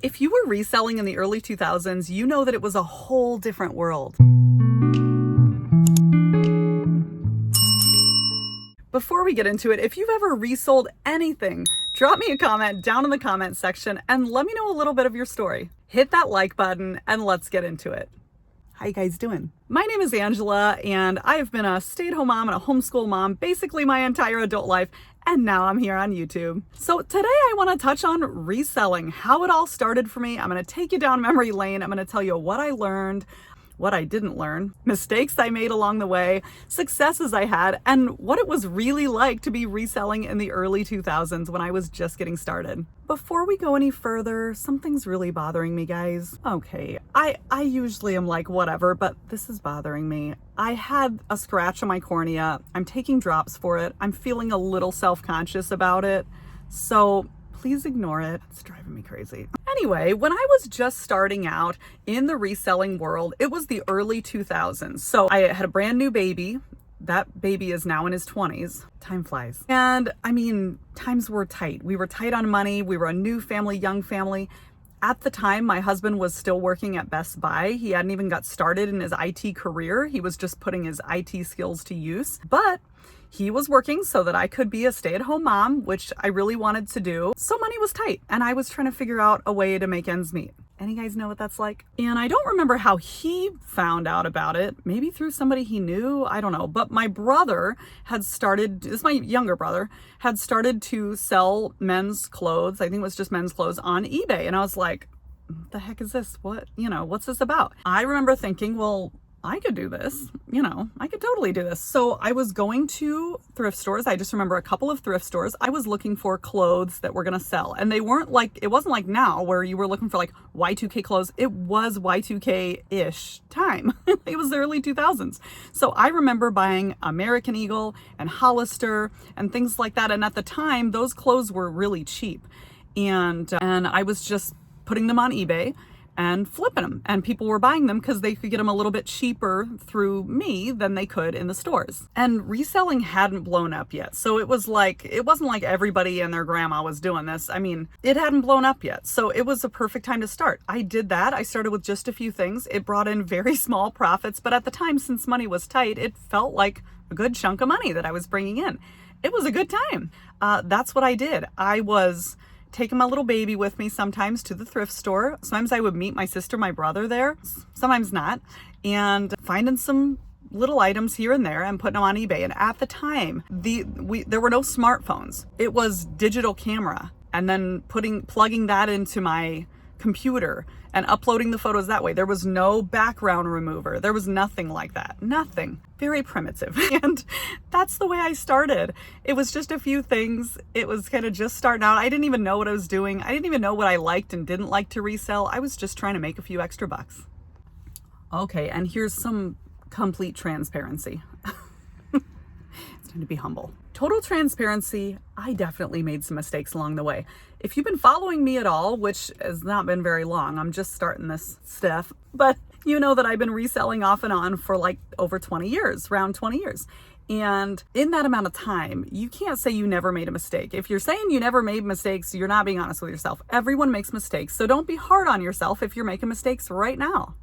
If you were reselling in the early 2000s, you know that it was a whole different world. Before we get into it, if you've ever resold anything, drop me a comment down in the comment section and let me know a little bit of your story. Hit that like button and let's get into it. How you guys doing? My name is Angela and I've been a stay-at-home mom and a homeschool mom basically my entire adult life, and now I'm here on YouTube. So today I want to touch on reselling, how it all started for me. I'm going to take you down memory lane. I'm going to tell you what I learned, what I didn't learn, mistakes I made along the way, successes I had, and what it was really like to be reselling in the early 2000s when I was just getting started. Before we go any further, something's really bothering me, guys. Okay, I usually am like, whatever, but this is bothering me. I had a scratch on my cornea. I'm taking drops for it. I'm feeling a little self-conscious about it. So please ignore it. It's driving me crazy. Anyway, when I was just starting out in the reselling world, it was the early 2000s. So I had a brand new baby. That baby is now in his 20s. Time flies. And I mean, times were tight. We were tight on money. We were a new family, young family. At the time, my husband was still working at Best Buy. He hadn't even got started in his IT career. He was just putting his IT skills to use. But he was working so that I could be a stay-at-home mom, which I really wanted to do. So money was tight, and I was trying to figure out a way to make ends meet. Any guys know what that's like? And I don't remember how he found out about it. Maybe through somebody he knew, I don't know. But my brother had started, this is my younger brother, had started to sell men's clothes. I think it was just men's clothes on eBay. And I was like, what the heck is this? What's this about? I remember thinking, well, I could do this, I could totally do this. So I was going to thrift stores. I just remember a couple of thrift stores. I was looking for clothes that were going to sell. And it wasn't like now where you were looking for like Y2K clothes. It was Y2K-ish time. It was the early 2000s. So I remember buying American Eagle and Hollister and things like that. And at the time, those clothes were really cheap. And I was just putting them on eBay and flipping them, and people were buying them because they could get them a little bit cheaper through me than they could in the stores. And reselling hadn't blown up yet, so it wasn't like everybody and their grandma was doing this. I mean, it hadn't blown up yet, so it was a perfect time to start. I did that. I started with just a few things. It brought in very small profits, but at the time, since money was tight, it felt like a good chunk of money that I was bringing in. It was a good time. That's what I did. I was taking my little baby with me sometimes to the thrift store. Sometimes I would meet my sister, my brother there, sometimes not, and finding some little items here and there and putting them on eBay. And at the time, there were no smartphones. It was digital camera, and then plugging that into my computer and uploading the photos that way. There was no background remover. There was nothing like that. Nothing. Very primitive. And that's the way I started. It was just a few things. It was kind of just starting out. I didn't even know what I was doing. I didn't even know what I liked and didn't like to resell. I was just trying to make a few extra bucks. Okay, and here's some complete transparency. It's time to be humble. Total transparency, I definitely made some mistakes along the way. If you've been following me at all, which has not been very long, I'm just starting this stuff, but you know that I've been reselling off and on for like over 20 years, around 20 years. And in that amount of time, you can't say you never made a mistake. If you're saying you never made mistakes, you're not being honest with yourself. Everyone makes mistakes, so don't be hard on yourself if you're making mistakes right now.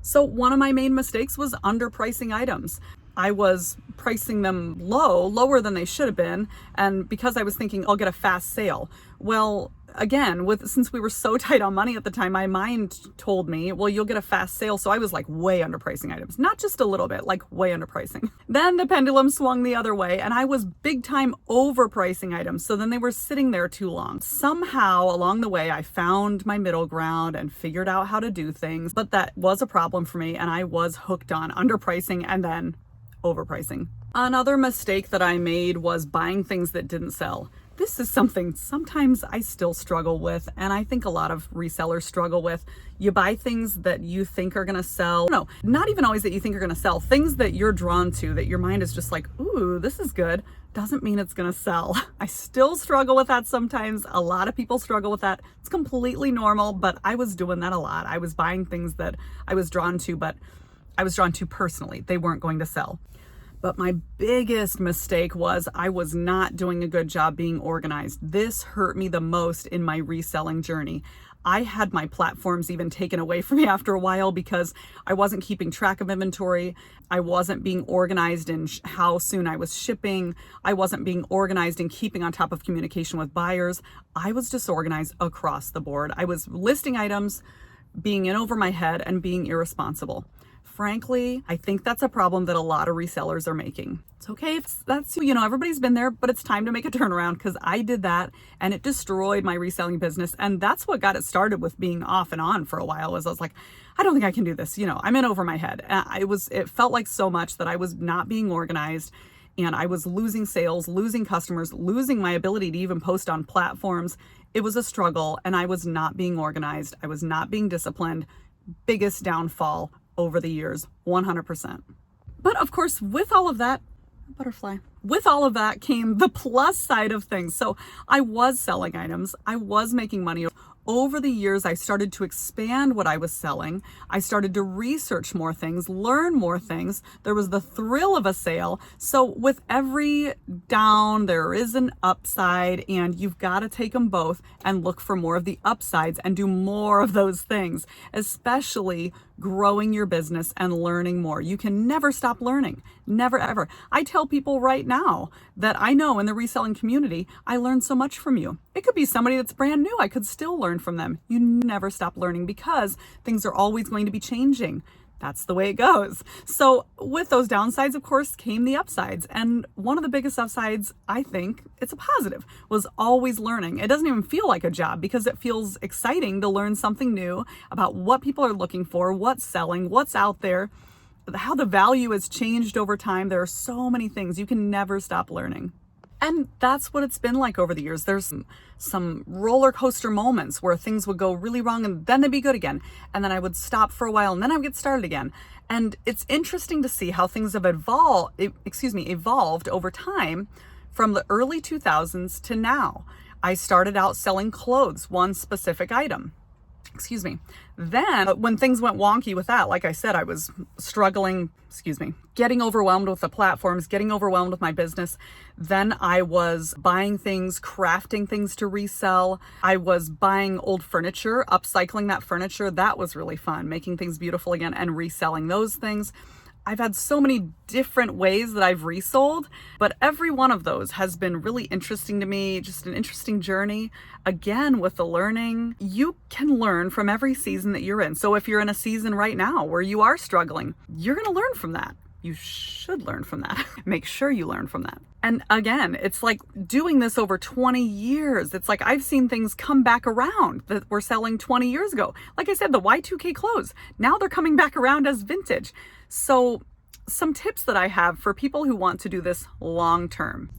So one of my main mistakes was underpricing items. I was pricing them lower than they should have been, and because I was thinking I'll get a fast sale. Well, again, since we were so tight on money at the time, my mind told me, well, you'll get a fast sale. So I was like way underpricing items, not just a little bit, like way underpricing. Then the pendulum swung the other way, and I was big time overpricing items. So then they were sitting there too long. Somehow along the way, I found my middle ground and figured out how to do things, but that was a problem for me, and I was hooked on underpricing and then overpricing. Another mistake that I made was buying things that didn't sell. This is something sometimes I still struggle with, and I think a lot of resellers struggle with. You buy things that you think are going to sell. No, not even always that you think are going to sell. Things that you're drawn to, that your mind is just like, ooh, this is good, doesn't mean it's going to sell. I still struggle with that sometimes. A lot of people struggle with that. It's completely normal, but I was doing that a lot. I was buying things that I was drawn to, but I was drawn to personally. They weren't going to sell. But my biggest mistake was I was not doing a good job being organized. This hurt me the most in my reselling journey. I had my platforms even taken away from me after a while because I wasn't keeping track of inventory. I wasn't being organized in how soon I was shipping. I wasn't being organized in keeping on top of communication with buyers. I was disorganized across the board. I was listing items, being in over my head, and being irresponsible. Frankly, I think that's a problem that a lot of resellers are making. It's okay if that's, everybody's been there, but it's time to make a turnaround, because I did that and it destroyed my reselling business. And that's what got it started with being off and on for a while. Was I was like, I don't think I can do this. I'm in over my head. It felt like so much that I was not being organized, and I was losing sales, losing customers, losing my ability to even post on platforms. It was a struggle, and I was not being organized. I was not being disciplined. Biggest downfall over the years, 100%. But of course, with all of that, with all of that came the plus side of things. So I was selling items. I was making money. Over the years, I started to expand what I was selling. I started to research more things, learn more things. There was the thrill of a sale. So with every down, there is an upside, and you've got to take them both and look for more of the upsides and do more of those things, especially growing your business and learning more. You can never stop learning. Never, ever. I tell people right now that I know in the reselling community, I learned so much from you. It could be somebody that's brand new. I could still learn from them. You never stop learning, because things are always going to be changing. That's the way it goes. So with those downsides, of course, came the upsides. And one of the biggest upsides, I think, it's a positive, was always learning. It doesn't even feel like a job, because it feels exciting to learn something new about what people are looking for, what's selling, what's out there, how the value has changed over time. There are so many things. You can never stop learning. And that's what it's been like over the years. There's some roller coaster moments where things would go really wrong and then they'd be good again. And then I would stop for a while and then I would get started again. And it's interesting to see how things have evolved over time from the early 2000s to now. I started out selling clothes, one specific item. Then when things went wonky with that, like I said, I was struggling, getting overwhelmed with the platforms, getting overwhelmed with my business. Then I was buying things, crafting things to resell. I was buying old furniture, upcycling that furniture. That was really fun, making things beautiful again and reselling those things. I've had so many different ways that I've resold, but every one of those has been really interesting to me, just an interesting journey. Again, with the learning, you can learn from every season that you're in. So if you're in a season right now where you are struggling, you're going to learn from that. You should learn from that. Make sure you learn from that. And again, it's like doing this over 20 years. It's like I've seen things come back around that were selling 20 years ago. Like I said, the Y2K clothes, now they're coming back around as vintage. So some tips that I have for people who want to do this long term.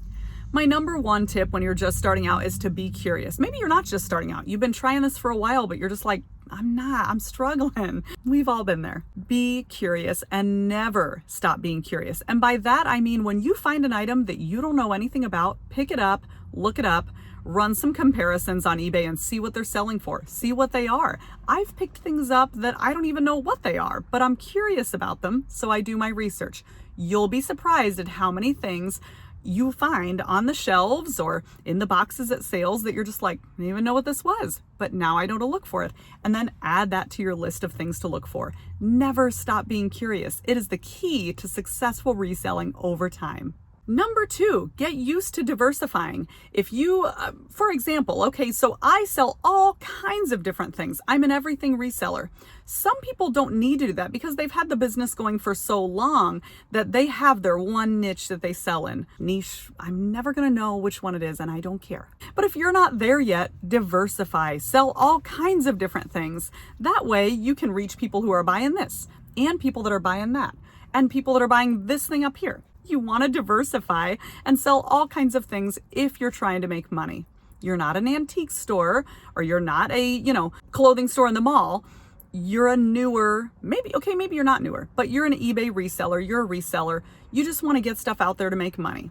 My number one tip when you're just starting out is to be curious. Maybe you're not just starting out. You've been trying this for a while, but you're just like, I'm struggling. We've all been there. Be curious and never stop being curious. And by that, I mean, when you find an item that you don't know anything about, pick it up, look it up, run some comparisons on eBay and see what they're selling for. See what they are. I've picked things up that I don't even know what they are, but I'm curious about them, so I do my research. You'll be surprised at how many things you find on the shelves or in the boxes at sales that you're just like, I didn't even know what this was, but now I know to look for it. And then add that to your list of things to look for. Never stop being curious. It is the key to successful reselling over time. Number 2, get used to diversifying. If you, for example, okay, so I sell all kinds of different things. I'm an everything reseller. Some people don't need to do that because they've had the business going for so long that they have their one niche that they sell in. Niche, I'm never going to know which one it is, and I don't care. But if you're not there yet, diversify. Sell all kinds of different things. That way you can reach people who are buying this, and people that are buying that, and people that are buying this thing up here. You want to diversify and sell all kinds of things if you're trying to make money. You're not an antique store, or you're not a, clothing store in the mall. You're a newer, maybe you're not newer, but you're an eBay reseller. You're a reseller. You just want to get stuff out there to make money.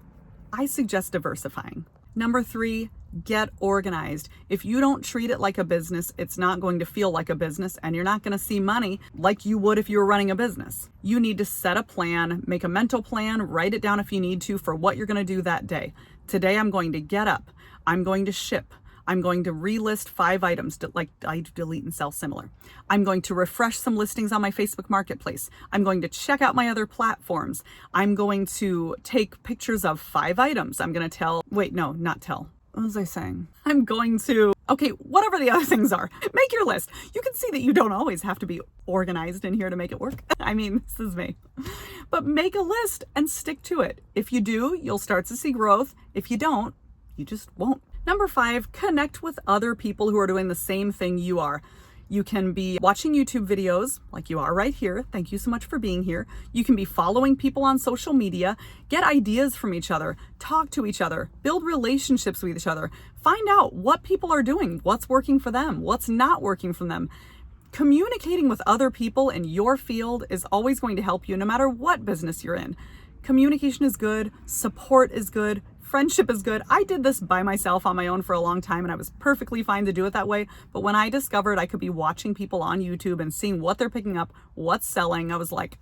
I suggest diversifying. Number 3, get organized. If you don't treat it like a business, it's not going to feel like a business, and you're not going to see money like you would if you were running a business. You need to set a plan, make a mental plan, write it down if you need to for what you're going to do that day. Today, I'm going to get up. I'm going to ship. I'm going to relist 5 items, like I delete and sell similar. I'm going to refresh some listings on my Facebook Marketplace. I'm going to check out my other platforms. I'm going to take pictures of 5 items. I'm going to tell, wait, no, not tell. What was I saying? I'm going to, okay, whatever the other things are, make your list. You can see that you don't always have to be organized in here to make it work. I mean, this is me. But make a list and stick to it. If you do, you'll start to see growth. If you don't, you just won't. Number 5, connect with other people who are doing the same thing you are. You can be watching YouTube videos like you are right here. Thank you so much for being here. You can be following people on social media, get ideas from each other, talk to each other, build relationships with each other, find out what people are doing, what's working for them, what's not working for them. Communicating with other people in your field is always going to help you no matter what business you're in. Communication is good, support is good, friendship is good. I did this by myself on my own for a long time and I was perfectly fine to do it that way. But when I discovered I could be watching people on YouTube and seeing what they're picking up, what's selling, I was like,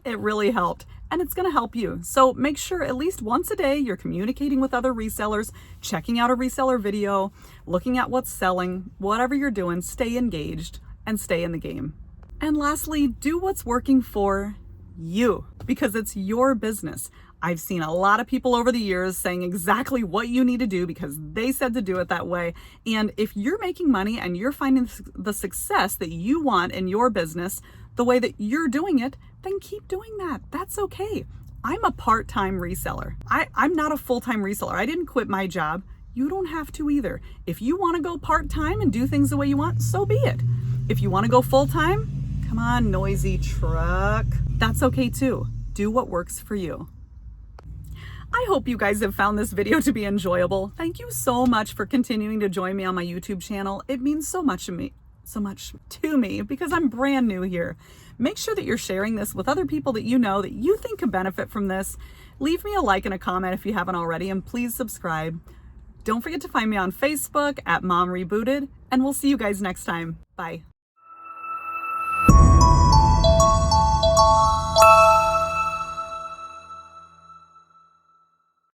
it really helped. And it's going to help you. So make sure at least once a day you're communicating with other resellers, checking out a reseller video, looking at what's selling, whatever you're doing, stay engaged and stay in the game. And lastly, do what's working for you because it's your business. I've seen a lot of people over the years saying exactly what you need to do because they said to do it that way. And if you're making money and you're finding the success that you want in your business, the way that you're doing it, then keep doing that. That's okay. I'm a part-time reseller. I'm not a full-time reseller. I didn't quit my job. You don't have to either. If you want to go part-time and do things the way you want, so be it. If you want to go full-time, come on, noisy truck. That's okay too. Do what works for you. I hope you guys have found this video to be enjoyable. Thank you so much for continuing to join me on my YouTube channel. It means so much to me because I'm brand new here. Make sure that you're sharing this with other people that you know that you think could benefit from this. Leave me a like and a comment if you haven't already, and please subscribe. Don't forget to find me on Facebook at Mom Rebooted, and we'll see you guys next time. Bye.